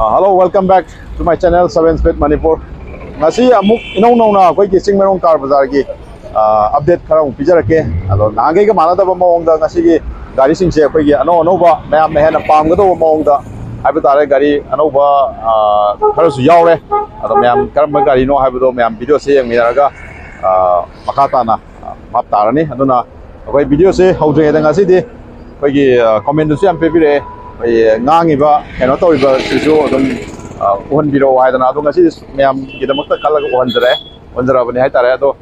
Hello, welcome back to my channel 7 Speed Manipur. Ngasi amuk inong na koi ki singmerong car bazar ki update khara pijarake ado nangai ka mana da mawong da ngasi ki gari sing se koi ki anouba mayam na henna pam ga do mawong da haibu tare gari anouba khara su yaure ado mayam karam gari no haibu do mayam video se yang miraga makata na map tarani aduna koi video se haudre da ngasi di koi ki comment su am pebire ngangiba keno toriba sisu adum uhan biro haidana ado ngasi mayam gidamakta kalaga uhanjara bani haitare ado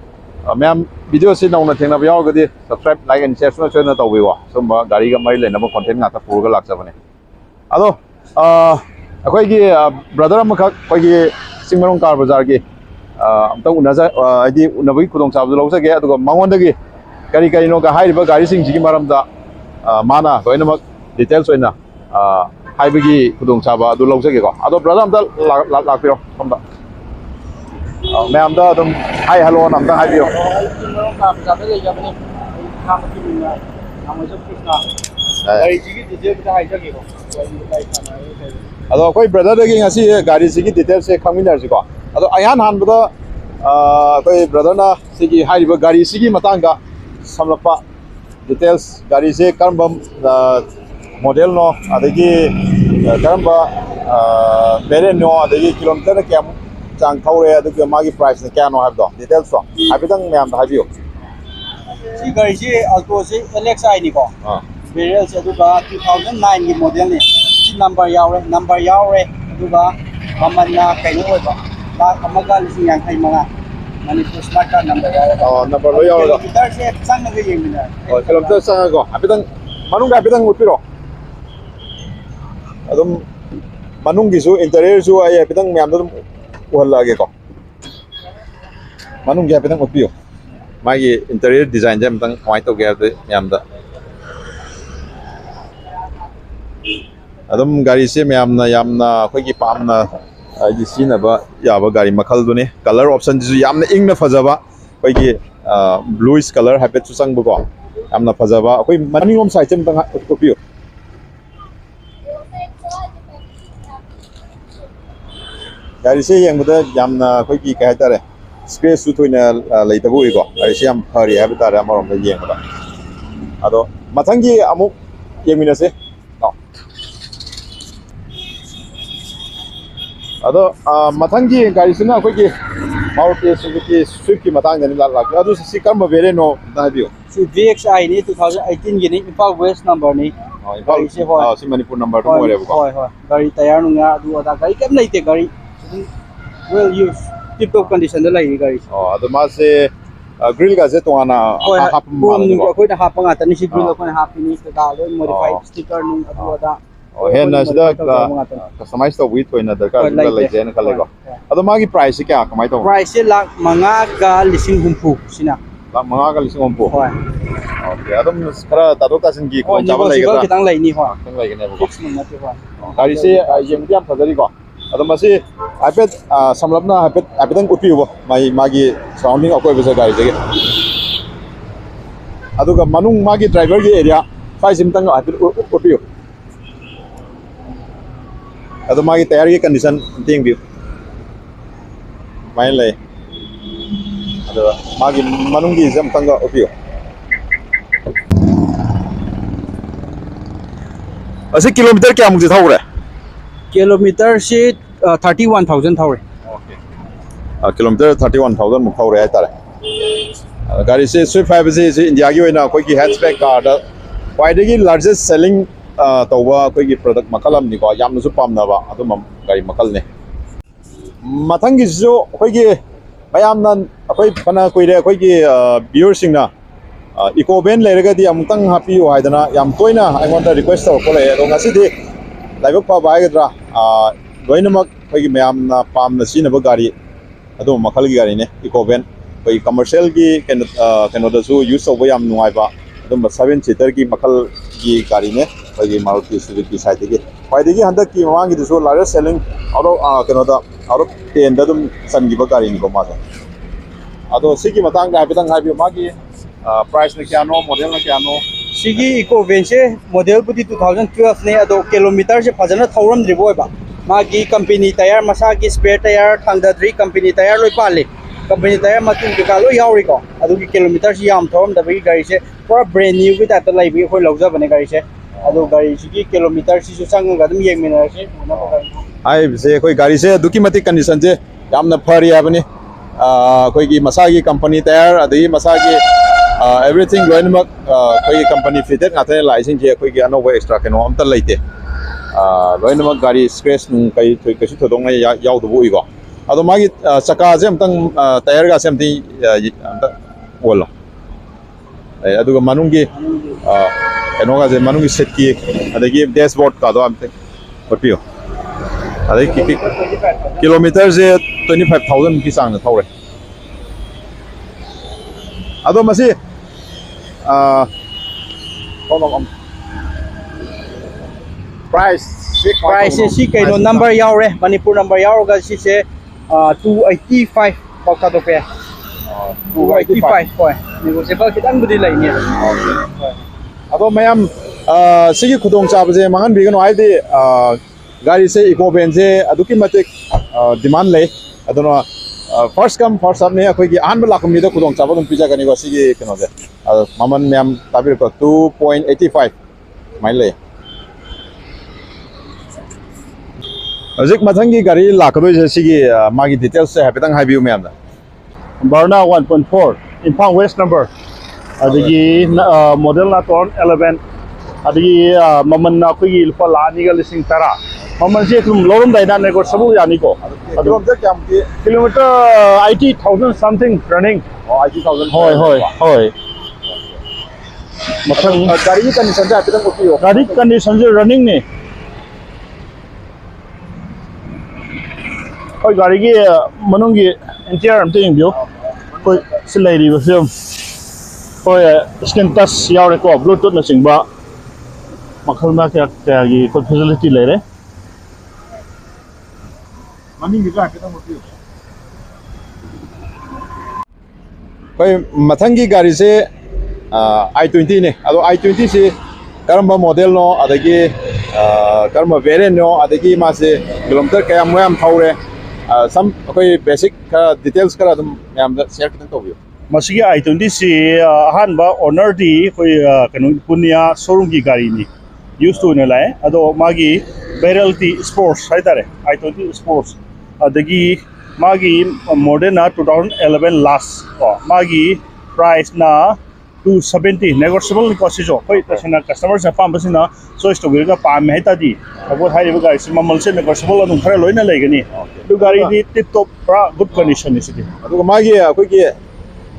mayam video se nauna thengna ba yawgadi subscribe like and share suna chena tawbiwa sumba gari ga mai lena ba content ngata purga lakjabane ado akoi gi brother am khak koi gi singmarong car bazar gi amta unaja adi unabai khudong chaba lawsa ge ado mangonda gi kari no ga hairiba gari sing ji gi maramda mana toinamak details oina haibagi khudong chaba adu lawsa ge ko ado brother amta lakpiro somda mayamda adum hi hello namda haibio ado koi brother de ngasi gari sigi details se khaminar ji ko ado ayan hanbada koi brother na sigi haiba gari sigi matanga samlapa details gari se karbam model no adagi karamba bere no adagi kilometer na kya chang thore adagi magi price na kya no have do details so habitang mayam da habiyo si gari si Alto si LXI ni ko bere se aduga 2009 gi model ni si number yaure aduga maman na kaino oiba la amaga lising yang kai mga Manipur smart card number yaure number lo yaure kilometer se sang na gi yengina kilometer sang ko habitang manung habitang utpiro adum manung gisu interior su ay habitang mayam dum uhalage ko manung gi habitang utpio magi interior design jam tang kamai to ge mayam da adum gari se mayam na yamna khoi gi pam na ji sina ba ya ba gari makhal du ne color option ji yamna ingna fajaba khoi gi bluish color habit su sang bu ko yamna fajaba khoi maningom sai chem tang utpio gari se yang muda yamna khoi gi ka tare space su thoina leitabu ko gari se yam phari ha bitare amarom da yeng da ado mathangi amuk yemina se ado mathangi gari sina khoi gi Maruti Suzuki Swift ki matang ni la ado si karma Verna da bio si VXI ni 2018 gi ni Impal West number ni Impal si Manipur number mo re ko hoi gari tayar nu nga adu ada gari kem naite gari well used tip top condition da lai gari ado ma se grill ga se to ana hap ma ko ko da hap nga tani si grill ko na hap ni da lo modified sticker nu adu ada henna sida customize to with toina da ka lai jen ka lego ado magi price kya kamai to price lak manga ga lising humpu sina lak manga ga lising humpu hoi okay adum khara tado ta sin gi ko chaba lai ga kitang lai ni ho tang lai ga ne ko 6 month ho gari se yem diam thadari ko ado masi apet samlapna apetang utpi bo magi surrounding akoi besa gari jege ado ga manung magi driver gi area fai sim tang apet utpi ado magi tayar gi condition ting bi mai lai ado magi manung gi jam tang ga utpi ase kilometer kya mujhe thawre kilometer se 31000 thawre okay kilometer 31000 muk thawre ai tare gari se Swift 5 se India gi oina koi ki hatchback car da widely largest selling tawwa koi ki product makalam ni ko yamna su pamna ba adum gari makal ne mathang gi jo koi gi mayamna koi phana koi re koi gi viewer sing na eco van lerega di amtang happy haidana yam toina I want to request to ko le do ngasi di laibak pa bai gadra loinamak koi mayam na pam na sina ba gari ado makal gi gari ne eco van koi commercial gi keno da su use over yam nuai ba ado 7 seater gi makal gi gari ne koi Maruti Suzuki side gi pai gi handak ki mawang gi su largest selling out of keno da out of 10 da dum san gi ba gari ni ko ma ado sigi matang ga bitang ha bi magi price na kya no model na kya no sigi eco van se model budi 2012 ne ado kilometer se phajana thauram dribo ba magi company tire masagi spare tire thangdadri company tire loi pali company tire matin ke ka loi yauri ko adu ki kilometer si yam thom da bi gari se pura brand new ki ta lai bi khoi lawja bane gari se adu gari si ki kilometer si su sang ga dum yeng mina se na ko gari ai se khoi gari se duki mati condition je yamna phari abani khoi gi masagi company tire adi masagi everything loinak khoi company fitted ngate lai sing je khoi gi anouba extra keno amta laite loinak gari scratch nung kai thoi kasu thodong nai yaw du bui go ado magi chaka je amtang tire ga semti amta wolo ai adu ga manungi keno ga je manungi set ki adagi dashboard ka do amte Scorpio adagi kilometer je 25,000 ki sang na thore ado masi price si kai no number yaure manipur number yaur ga si se 285 pau ka do pe 285 koi negotiable kitang budi lai ni ado mayam sigi khudong chaba je mangan bi gano ai de gari se eco van je aduki matik demand le adono first come first serve ne akoi gi Ahanba lakum ni da khudong chaba dum pija gani go sigi keno je maman mayam tabir ko 2.85 mai le Ajik mathangi gari lakadoi je sigi magi details se hapetang hai biu mayam da Verna 1.4 Imphang West number adigi model na ton 11 adigi maman na ko gi lupa la ni ga lising tara maman se tum lorum dai na ne ko sabu yani ko kilometer kyam ki kilometer 80,000 something running 80,000 hoi mathang gari condition ja hapetang ko gari condition je running ne oi gari gi manung gi interior am ting bio koi silai ri ba film koi screen touch yaure ko bluetooth na singba makhal na kya gi koi facility le re mani gi ja hapetang ko koi mathangi gari se i20 ne ado i20 se karamba model no adagi karamba variant no adagi ma se kilometer kaya moyam thaure some koi basic details kara dum yam da share kitan tobiyo masigi i20 si Ahanba owner di koi kanu punya showroom gi gari ni used to ne lai ado magi Verna sports hai tare i20 sports adagi magi model na 2011 last magi price na 270 negotiable ni cost jo koi tasina customers na pam basina choice to ga pam hai ta di abo hai ri ga si mamal se negotiable adum khara loina leigani du gari di tip top pra good condition is di adu magi koi gi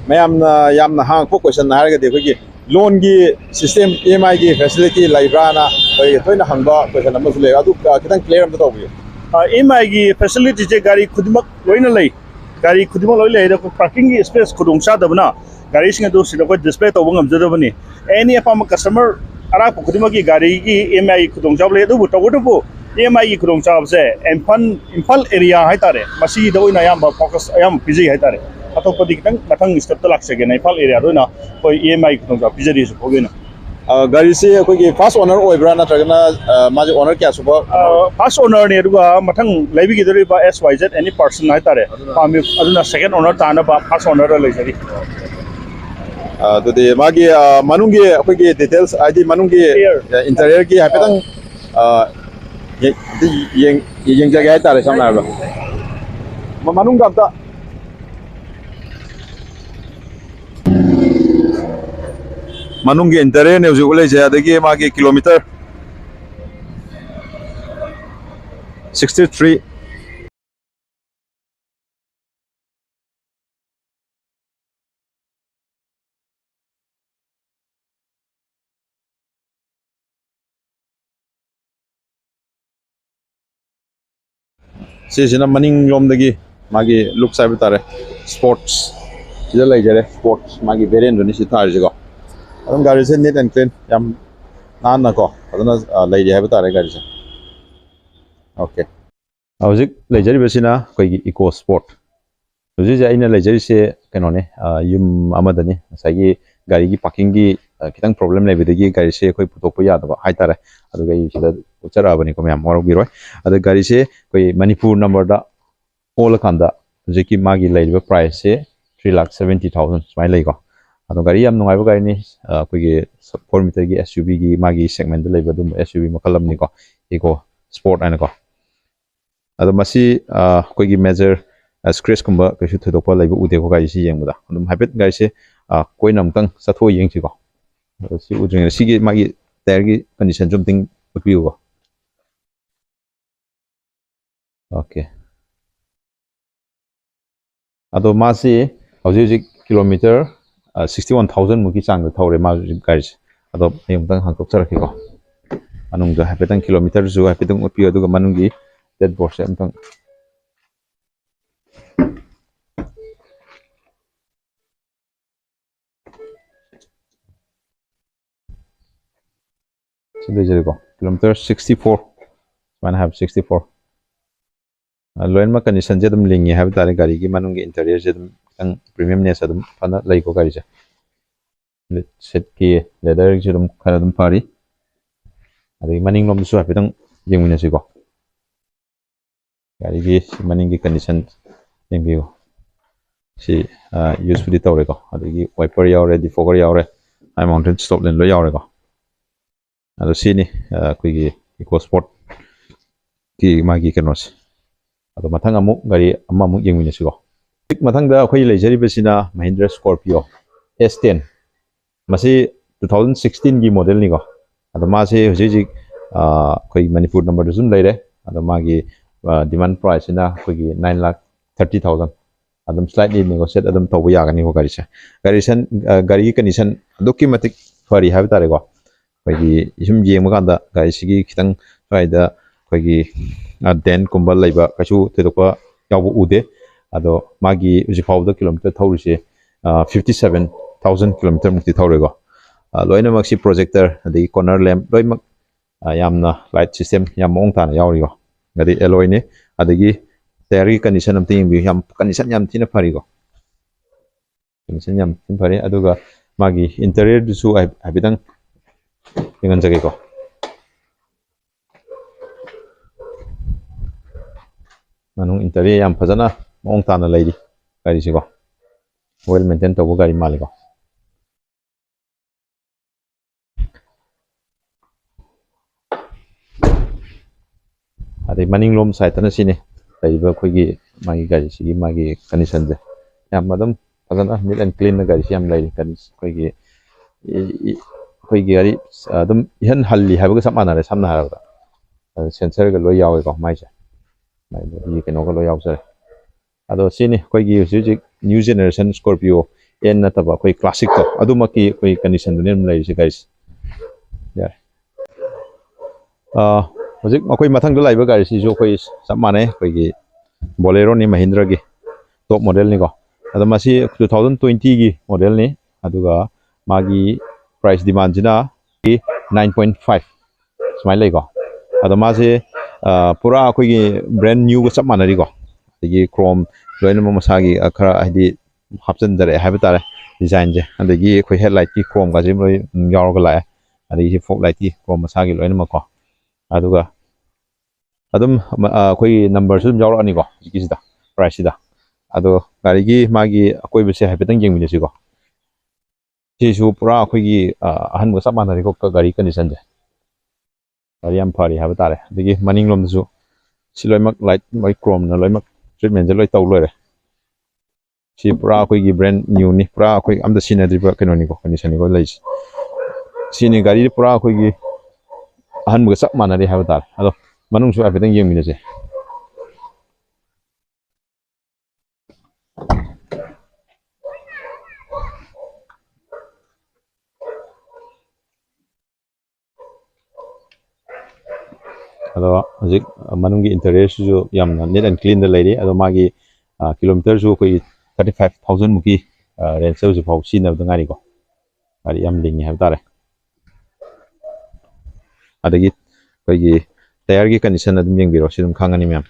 mayam na yam na hang ko question na harga de koi gi loan gi system EMI gi facility laibra na koi toina hangba question na musle adu kitan clear am to tobiyo EMI gi facility je gari khudmak loina lei gari khudmak loi lei da parking gi space khudong cha da bana gari sing adu sida ko display to bangam jada bani any apam customer ara ko khudima gi gari gi EMI khudong chab le du bu to bu EMI gi khudong chab se imphal area hai tare masi da oina yam ba focus ayam piji hai tare ato ko dik tang mathang step to lakse ge na imphal area do na ko EMI khudong chab piji ri su ko ge na gari se koi gi first owner oibra na tragana ma je owner kya suba first owner ne ruga mathang leibi gi dori ba SYZ any person hai tare pami aduna second owner ta na ba first owner ra lei jari the magi manungi akogi details id manungi interior ki hapetang yeng jaga tare samna ba manung gamta manungi interior ne uju ule ja dagi magi kilometer 63 sisina maning lom dagi magi look sai tare sports sida lai jare sports magi variant ni si thar jigo adum gari se neat and clean yam nan na ko aduna lai je ha tare gari se okay hauzik lai jari besina koi gi eco sport hauzik ja ina lai jari se keno ne yum amadani sai gi gari gi parking gi kitang problem leibidagi gari se koi putok pa yadaba haitare aduga yi sida uchara bani ko myam morok biroi adu gari se koi Manipur number da all kanda jeki magi leiba price se 3,70,000 smai leigo adu gari yam nungai ba gari ni koi gi 4 meter gi SUV gi magi segment leiba dum SUV makalam ni ko iko sport ana ko adu masi koi gi major scratch kumba kaishu thodopa leiba ude ko gari si yengmuda dum habit gari se koi namtang satho yengchi ko si udring si gi magi tire gi condition something utbiu ko okay ado masi hauji kilometer 61,000 muki chang thore ma gari ado yengtang hangkok charaki ko anung do habitang kilometer zu habitang utbiu adu manung gi dead box amtang kilometer 64 one have 64 loin ma condition je dum lingi have tare gari gi manung gi interior je dum tang premium ne sa dum fana lai ko gari je set ki leather je dum khana dum pari ari maning lom su have tang jeng ne si ko gari gi maning gi condition jeng bi ko si usefully tawre ko ari gi wiper yaure defogger yaure high mountain stop len lo yaure ko ado sini koi gi eco sport ki magi kenos ado mathang amuk gari amma amuk yengmine sigo mathang da khoi leijari besina Mahindra Scorpio S10 masi 2016 gi model ni ko ado ma se hoji khoi Manipur number zum leire ado magi demand price na khoi gi 9,30,000 adum slightly negotiate adum tobu yagani ko gari condition doki matik fari have tare ko khoi gi isum yeng maganda gari sigi kitang faida khoi gi den kumbal laiba kachu tedopa yabu ude ado magi uji fawda kilometer thaurise 57,000 kilometer mukti thaurego loina maxi projector adi corner lamp loimak yamna light system yam ong ta na yaurigo gadi alloy ne adigi tire condition am ting bi yam condition yam tina farigo condition yam tin fari aduga magi interior du abidang dengan jage ko manung interior yam fazana mong ta na leidi gari sigo well maintain to gari maliko ade maning lom side na sini laiba khoi gi magi gari sigi magi condition de yam madam fazana neat and clean na gari yam leidi kan khoi gi gari adum ihan halli habaga samana re samna harada sensor ga lo yawe ko mai cha mai di keno ga lo yaw sare ado sini khoi gi hujik new generation Scorpio en na taba khoi classic to adumaki khoi condition dunem lai se guys yar hujik makoi mathang do laiba gari si jo khoi samane khoi gi Bolero ni Mahindra gi top model ni ko ado masi 2020 gi model ni aduga magi price demand jina 9.5 smile lai ko ado masi pura khoi gi brand new ga samana ri ko agi chrome loina masagi akhara hidi hapchen dare habitare design je adagi khoi headlight ki chrome ga jim loi yaw ga la adagi fog light ki chrome masagi loina ma ko aduga adum khoi number sum yaw ani ko kisida price da ado gari gi magi akoi bese habitang jeng mi ko sisu pura khoi gi ahan ga samana ri ko gari condition je gari am phari habitare adagi maning lom su siloimak light mai chrome na loimak treatment je loi taw loi re si pura khoi gi brand new ni pura khoi am da sinadri ba keno ni ko condition ni ko lai sini gari pura khoi gi ahan ga sak manari habitare ado manung su habitang yeng mi je ado hojik manung gi interior su yam neat and clean da leiri ado magi kilometer su koi 35,000 muki range su phau sin da ngari ko ari yam lingi habitare adagi koi gi tire gi condition adum yeng biro sidum khangani mem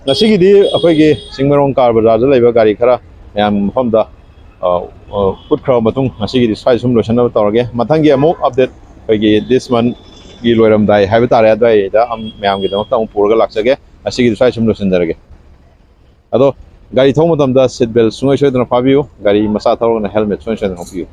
ꯉꯁꯤꯒꯤꯗꯤ ꯑꯩꯈꯣꯏꯒꯤ Chingmeirong car ꯕꯖꯥꯔꯗ ꯂꯩꯕ ꯒꯥꯔꯤ ꯈꯔ ꯃꯌꯥꯝ ꯃꯐꯝꯗ ꯎꯠꯈ꯭ꯔꯕ ꯃꯇꯨꯡ ꯉꯁꯤꯒꯤꯗꯤ ꯁ꯭ꯋꯥꯏ ꯁꯨꯝ ꯂꯣꯏꯁꯤꯟꯅꯕ ꯇꯧꯔꯒꯦ ꯃꯊꯪꯒꯤ ꯑꯃꯨꯛ ꯑꯞꯗꯦꯠ ꯑꯩꯈꯣꯏꯒꯤ ꯗꯤꯁ ꯃꯟꯒꯤ ꯂꯣꯏꯔꯝꯗꯥꯏ ꯍꯥꯏꯕ ꯇꯥꯔꯦ ꯑꯗꯨꯋꯥꯏꯗ ꯃꯌꯥꯝꯒꯤꯗꯃꯛꯇ ꯑꯃꯨꯛ ꯄꯨꯔꯒ ꯂꯥꯛꯆꯒꯦ ꯉꯁꯤꯒꯤꯗꯤ ꯁ꯭ꯋꯥꯏ ꯁꯨꯝ ꯂꯣꯏꯁꯤꯟꯖꯔꯒꯦ ꯑꯗꯣ ꯒꯥꯔꯤ ꯊꯧꯕ ꯃꯇꯝꯗ ꯁꯤꯠ ꯕꯦꯜ ꯁꯨꯡꯁꯣꯏ ꯁꯣꯏꯗꯅ ꯐꯥꯕꯤꯌꯨ ꯒꯥꯔꯤ ꯃꯆꯥ ꯊꯧꯔꯒꯅ ꯍꯦꯜꯃꯦꯠ ꯁꯨꯡꯁꯣꯏ ꯁꯣꯏꯗꯅ ꯍꯥꯞꯄꯤꯌꯨ